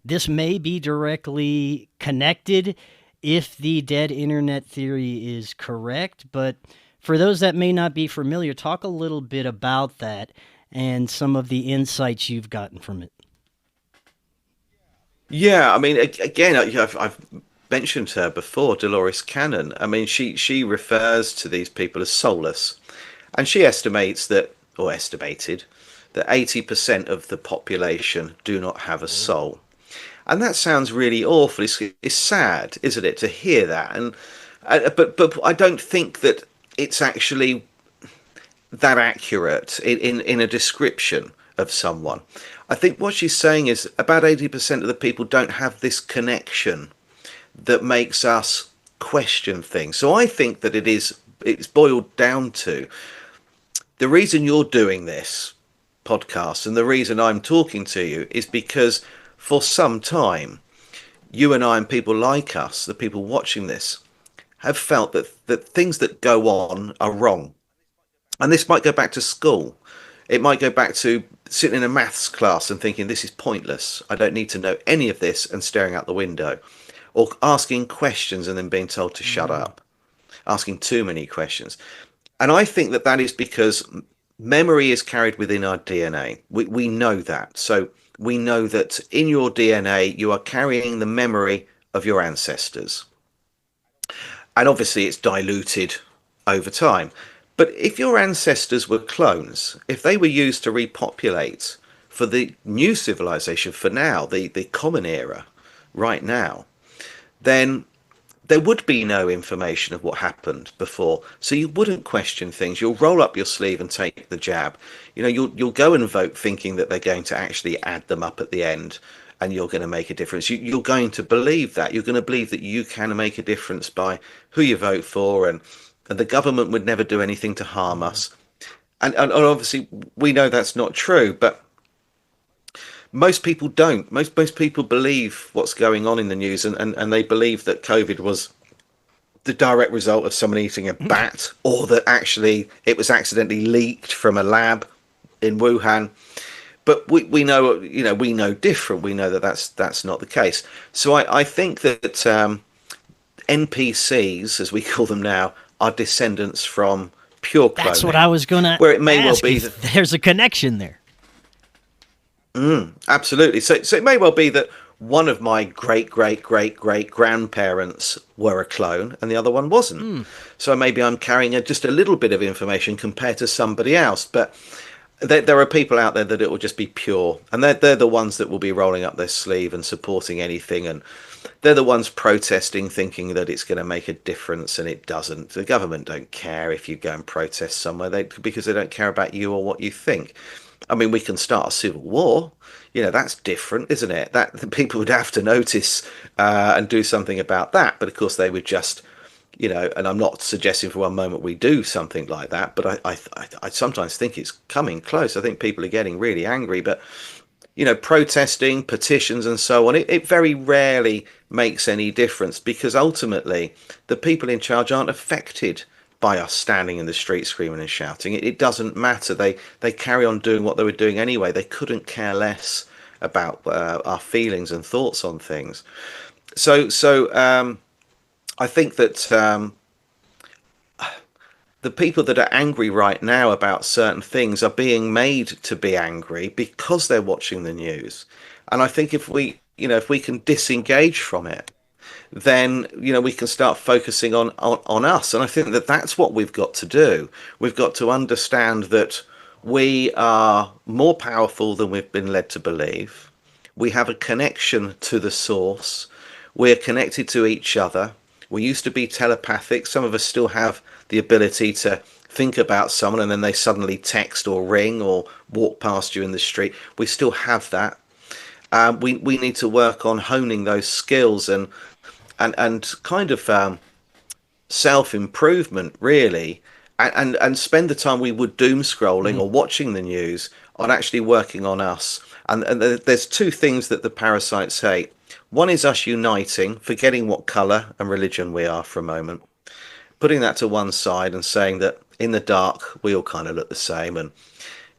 This may be directly connected if the dead internet theory is correct, but for those that may not be familiar, talk a little bit about that and some of the insights you've gotten from it. Yeah, I mean, again, I've mentioned her before, Dolores Cannon. I mean, she refers to these people as soulless, and she estimates that, or estimated, that 80% of the population do not have a soul. And that sounds really awful. It's sad, isn't it, to hear that? And but I don't think that it's actually that accurate in a description of someone. I think what she's saying is about 80% of the people don't have this connection that makes us question things. So I think that it's boiled down to the reason you're doing this podcast and the reason I'm talking to you is because for some time you and I and people like us, the people watching this, have felt that things that go on are wrong. And this might go back to school. It might go back to sitting in a maths class and thinking this is pointless. I don't need to know any of this, and staring out the window. Or asking questions and then being told to shut up. Asking too many questions. And I think that is because memory is carried within our DNA. We know that. So we know that in your DNA you are carrying the memory of your ancestors. And obviously it's diluted over time. But if your ancestors were clones, if they were used to repopulate for the new civilization, for now, the common era, right now, then there would be no information of what happened before. So you wouldn't question things. You'll roll up your sleeve and take the jab. You know, you'll go and vote thinking that they're going to actually add them up at the end and you're going to make a difference. You're going to believe that. You're going to believe that you can make a difference by who you vote for, and the government would never do anything to harm us. And obviously we know that's not true, but most people don't. Most people believe what's going on in the news, and they believe that COVID was the direct result of someone eating a bat, or that actually it was accidentally leaked from a lab in Wuhan. But we know, we know different. We know that that's not the case. So I think that NPCs, as we call them now, are descendants from pure cloning. That's what I was going to where it may ask well be that there's a connection there. Absolutely. So it may well be that one of my great grandparents were a clone and the other one wasn't. So maybe I'm carrying just a little bit of information compared to somebody else. But there are people out there that it will just be pure, and they're the ones that will be rolling up their sleeve and supporting anything, and they're the ones protesting, thinking that it's going to make a difference, and it doesn't. The government don't care if you go and protest somewhere, because they don't care about you or what you think. I mean, we can start a civil war. That's different, isn't it? That the people would have to notice and do something about that. But of course, they would just, and I'm not suggesting for one moment we do something like that. But I sometimes think it's coming close. I think people are getting really angry. But, protesting, petitions and so on, it very rarely makes any difference, because ultimately the people in charge aren't affected by us standing in the street screaming and shouting. It doesn't matter. They carry on doing what they were doing anyway. They couldn't care less about our feelings and thoughts on things. So I think that the people that are angry right now about certain things are being made to be angry because they're watching the news. And I think if we can disengage from it, then we can start focusing on us. And I think that that's what we've got to do. We've got to understand that we are more powerful than we've been led to believe. We have a connection to the source. We're connected to each other. We used to be telepathic. Some of us still have the ability to think about someone and then they suddenly text or ring or walk past you in the street. We still have that. We need to work on honing those skills and kind of self-improvement, really, and spend the time we would doom scrolling or watching the news on actually working on us. And there's two things that the parasites hate. One is us uniting, forgetting what colour and religion we are for a moment, putting that to one side and saying that in the dark we all kind of look the same. And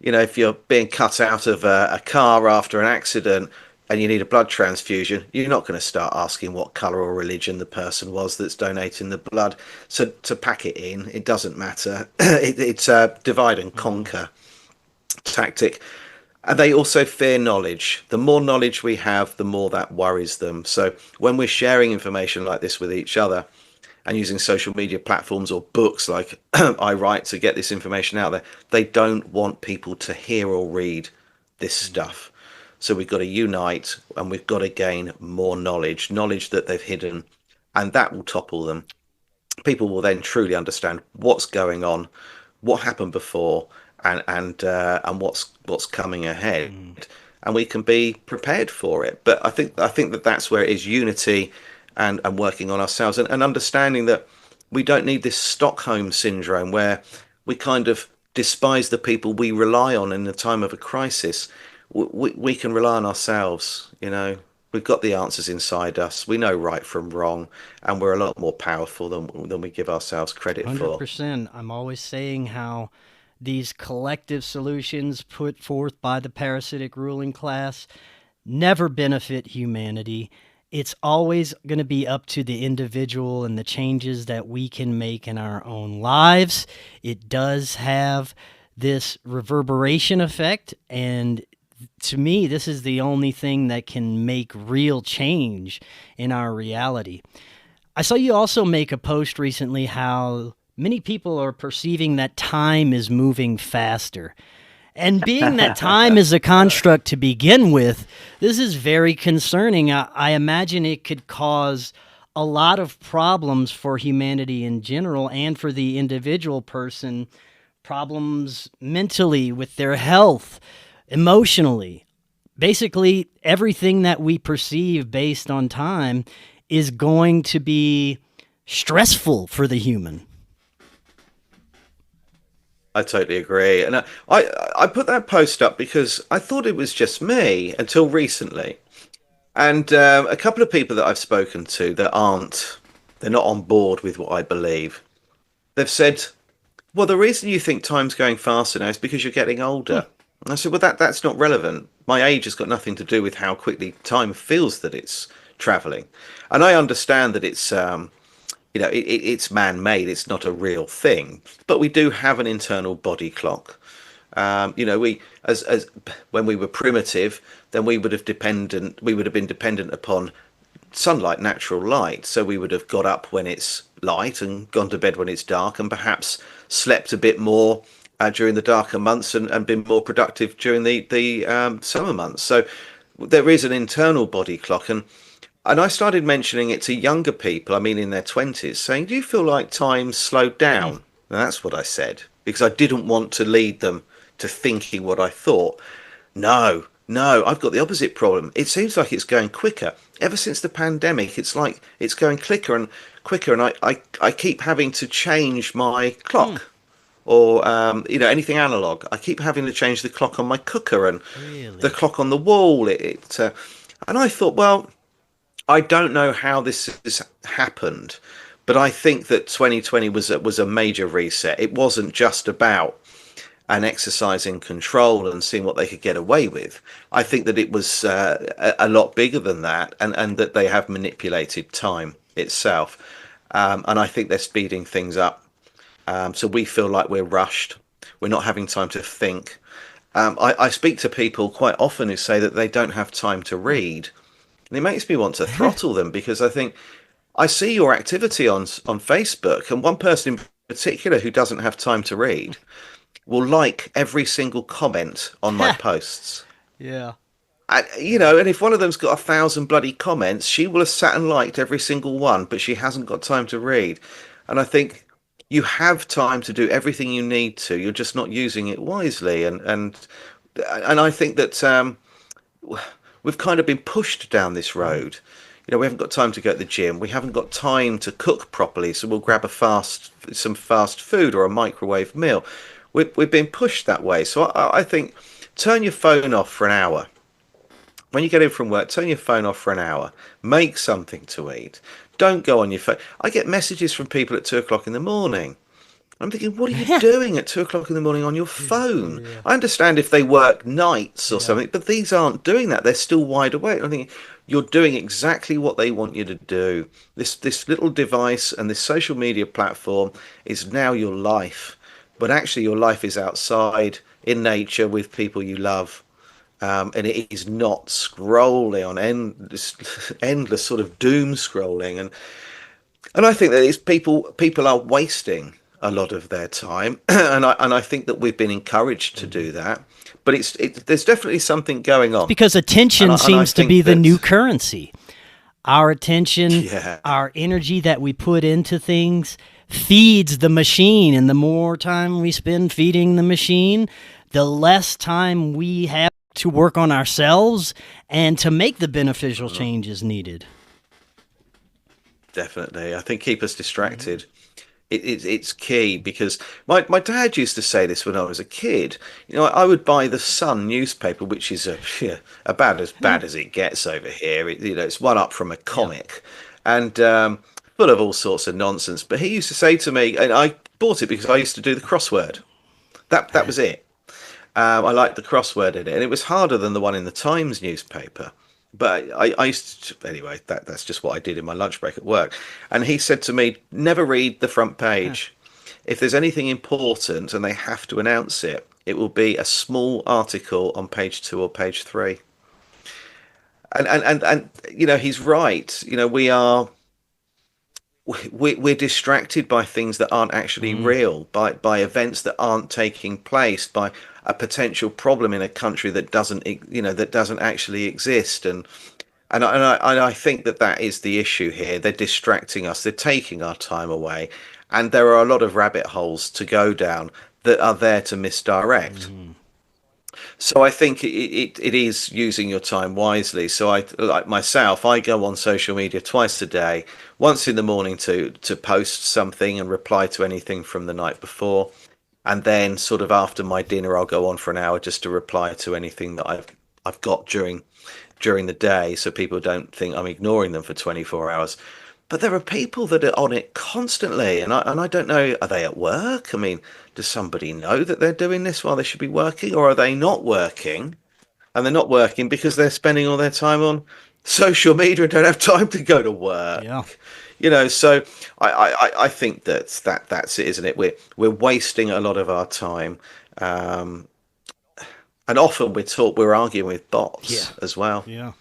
if you're being cut out of a car after an accident and you need a blood transfusion, you're not going to start asking what colour or religion the person was that's donating the blood. So to pack it in, it doesn't matter. It's a divide and conquer tactic. And they also fear knowledge. The more knowledge we have, the more that worries them. So when we're sharing information like this with each other and using social media platforms or books like I write to get this information out there, they don't want people to hear or read this stuff. So we've got to unite and we've got to gain more knowledge that they've hidden, and that will topple them. People will then truly understand what's going on, what happened before, and what's coming ahead, and we can be prepared for it. But I think that that's where it is unity and working on ourselves and understanding that we don't need this Stockholm syndrome where we kind of despise the people we rely on in the time of a crisis. We can rely on ourselves. We've got the answers inside us. We know right from wrong, and we're a lot more powerful than we give ourselves credit for. 100%. I'm always saying how these collective solutions put forth by the parasitic ruling class never benefit humanity. It's always going to be up to the individual and the changes that we can make in our own lives. It does have this reverberation effect, and to me, this is the only thing that can make real change in our reality. I saw you also make a post recently how many people are perceiving that time is moving faster. And being that time is a construct to begin with, this is very concerning. I imagine it could cause a lot of problems for humanity in general and for the individual person, problems mentally with their health, emotionally. Basically, everything that we perceive based on time is going to be stressful for the human. I totally agree. And I put that post up because I thought it was just me until recently. And a couple of people that I've spoken to that they're not on board with what I believe. They've said, well, the reason you think time's going faster now is because you're getting older. And I said, well, that's not relevant. My age has got nothing to do with how quickly time feels that it's traveling. And I understand that it's it's man-made. It's not a real thing, but we do have an internal body clock. We as when we were primitive, then we would have been dependent upon sunlight, natural light. So we would have got up when it's light and gone to bed when it's dark, and perhaps slept a bit more during the darker months and been more productive during the summer months. So there is an internal body clock, and I started mentioning it to younger people, in their 20s, saying, do you feel like time slowed down? And that's what I said, because I didn't want to lead them to thinking what I thought. No, I've got the opposite problem. It seems like it's going quicker. Ever since the pandemic, it's like it's going quicker and quicker, and I keep having to change my clock. Or anything analog. I keep having to change the clock on my cooker and the clock on the wall. And I thought, well, I don't know how this has happened, but I think that 2020 was a major reset. It wasn't just about an exercise in control and seeing what they could get away with. I think that it was a lot bigger than that, and that they have manipulated time itself. And I think they're speeding things up So we feel like we're rushed. We're not having time to think. I speak to people quite often who say that they don't have time to read. And it makes me want to throttle them because I think I see your activity on Facebook, and one person in particular who doesn't have time to read will like every single comment on my posts. Yeah. And if one of them's got 1,000 bloody comments, she will have sat and liked every single one, but she hasn't got time to read. And I think you have time to do everything you need to. You're just not using it wisely. And I think that we've kind of been pushed down this road. We haven't got time to go to the gym. We haven't got time to cook properly, so we'll grab some fast food or a microwave meal. We've been pushed that way. So I think turn your phone off for an hour. When you get in from work, turn your phone off for an hour. Make something to eat. Don't go on your phone. I get messages from people at 2 o'clock in the morning. I'm thinking, what are you doing at 2 o'clock in the morning on your phone? Yeah. I understand if they work nights or Yeah. something, but these aren't doing that. They're still wide awake. I'm thinking, you're doing exactly what they want you to do. This little device and this social media platform is now your life. But actually, your life is outside in nature with people you love. And it is not scrolling on endless sort of doom scrolling, and I think that it's people are wasting a lot of their time, and I think that we've been encouraged to do that, but there's definitely something going on Because attention and I seems to think be the that new currency. Our attention, yeah, our energy that we put into things feeds the machine. And the more time we spend feeding the machine, the less time we have to work on ourselves and to make the beneficial changes needed. definitely. I think keep us distracted. It's key because my dad used to say this when I was a kid. I would buy the Sun newspaper, which is about as bad as it gets over here. It's one up from a comic, and full of all sorts of nonsense. But he used to say to me, and I bought it because I used to do the crossword. That was it. I liked the crossword in it, and it was harder than the one in the Times newspaper. But I used to, anyway, that's just what I did in my lunch break at work. And he said to me, never read the front page. If there's anything important and they have to announce it, it will be a small article on page 2 or page 3. And he's right. We're distracted by things that aren't actually real, by events that aren't taking place, by a potential problem in a country that doesn't actually exist, and I think that is the issue here. They're distracting us. They're taking our time away, and there are a lot of rabbit holes to go down that are there to misdirect. So I think it is using your time wisely. So like myself, I go on social media twice a day, once in the morning to post something and reply to anything from the night before, and then sort of after my dinner, I'll go on for an hour just to reply to anything that I've got during the day, so people don't think I'm ignoring them for 24 hours. But there are people that are on it constantly, and I don't know, are they at work? I mean, does somebody know that they're doing this while they should be working, or are they not working? And they're not working because they're spending all their time on social media and don't have time to go to work. Yeah. So I think that's it, isn't it? We're wasting a lot of our time, and often we're arguing with bots as well. Yeah.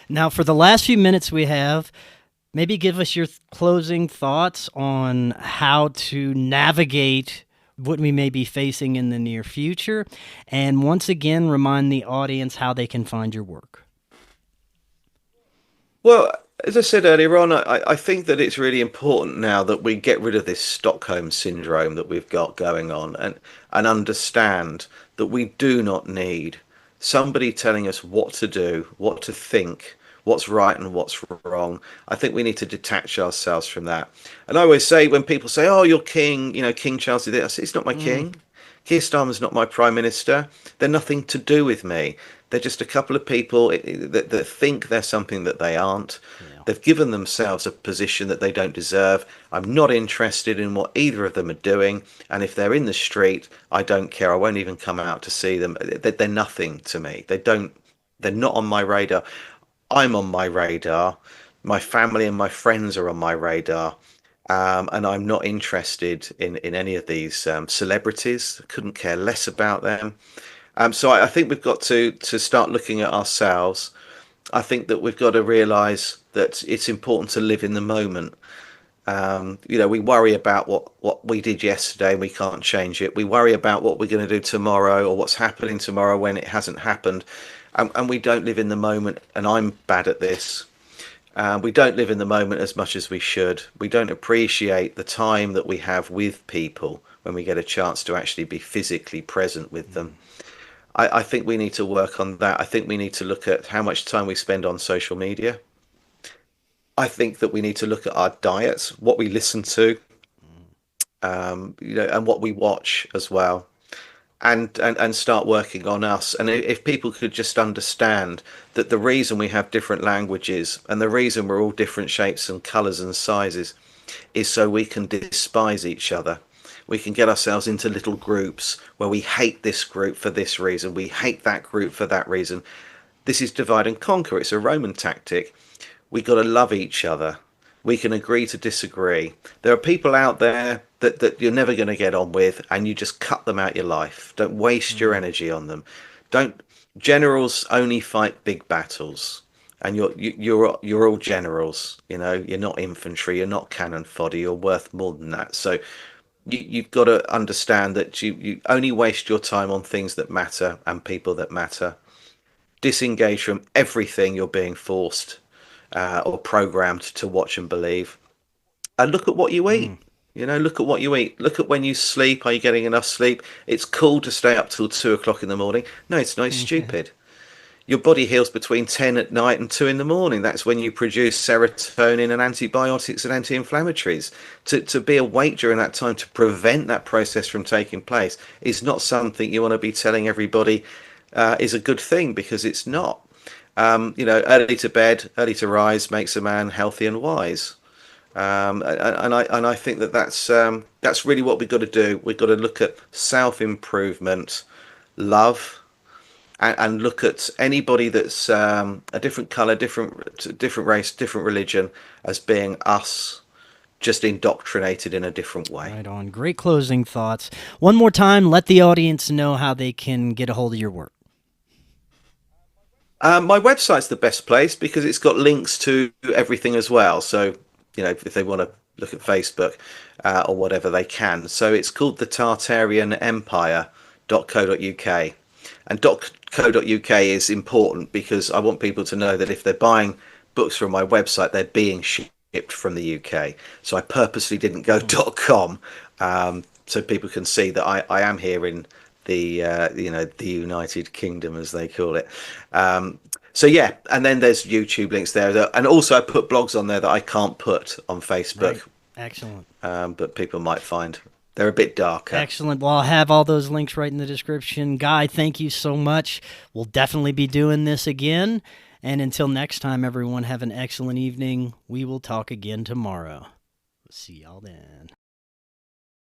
Now, for the last few minutes we have, maybe give us your closing thoughts on how to navigate what we may be facing in the near future. And once again, remind the audience how they can find your work. Well, as I said earlier on, I think that it's really important now that we get rid of this Stockholm syndrome that we've got going on, and understand that we do not need somebody telling us what to do, what to think, what's right and what's wrong. I think we need to detach ourselves from that. And I always say, when people say, "Oh, you're king," King Charles did it, I say, it's not my king. Keir Starmer's not my prime minister. They're nothing to do with me. They're just a couple of people that think they're something that they aren't. Yeah. They've given themselves a position that they don't deserve. I'm not interested in what either of them are doing. And if they're in the street, I don't care. I won't even come out to see them. They're nothing to me. They're not on my radar. I'm on my radar. My family and my friends are on my radar. And I'm not interested in any of these celebrities. Couldn't care less about them. So I think we've got to start looking at ourselves. I think that we've got to realise that it's important to live in the moment. We worry about what we did yesterday and we can't change it. We worry about what we're going to do tomorrow or what's happening tomorrow when it hasn't happened. And we don't live in the moment. And I'm bad at this. We don't live in the moment as much as we should. We don't appreciate the time that we have with people when we get a chance to actually be physically present with them. I think we need to work on that. I think we need to look at how much time we spend on social media. I think that we need to look at our diets, what we listen to, and what we watch as well, and start working on us. And if people could just understand that the reason we have different languages and the reason we're all different shapes and colours and sizes is so we can despise each other. We can get ourselves into little groups where we hate this group for this reason, we hate that group for that reason. This is divide and conquer. It's a Roman tactic. We got to love each other. We can agree to disagree. There are people out there that you're never going to get on with, and you just cut them out your life. Don't waste your energy on them. Don't. Generals only fight big battles, and you're all generals. You're not infantry. You're not cannon fodder. You're worth more than that. So you've got to understand that you only waste your time on things that matter and people that matter. Disengage from everything you're being forced or programmed to watch and believe, and look at what you eat. Look at what you eat. Look at when you sleep. Are you getting enough sleep? It's cool to stay up till 2 o'clock in the morning. No, it's not. It's stupid. Your body heals between 10 at night and 2 in the morning. That's when you produce serotonin and antibiotics and anti-inflammatories. To be awake during that time to prevent that process from taking place is not something you want to be telling everybody is a good thing, because it's not. Early to bed, early to rise makes a man healthy and wise. And I think that's really what we've got to do. We've got to look at self-improvement, love, and look at anybody that's a different colour, different race, different religion as being us, just indoctrinated in a different way. Right on. Great closing thoughts. One more time, let the audience know how they can get a hold of your work. My website's the best place because it's got links to everything as well. So, if they want to look at Facebook or whatever, they can. So it's called the tartarianempire.co.uk. And .co.uk is important because I want people to know that if they're buying books from my website, they're being shipped from the UK. So I purposely didn't go .com so people can see that I am here in the the United Kingdom, as they call it. So yeah, and then there's YouTube links there, and also I put blogs on there that I can't put on Facebook. Right. Excellent. But people might find they're a bit darker. Excellent. Well, I'll have all those links right in the description. Guy, thank you so much. We'll definitely be doing this again. And until next time, everyone, have an excellent evening. We will talk again tomorrow. See y'all then.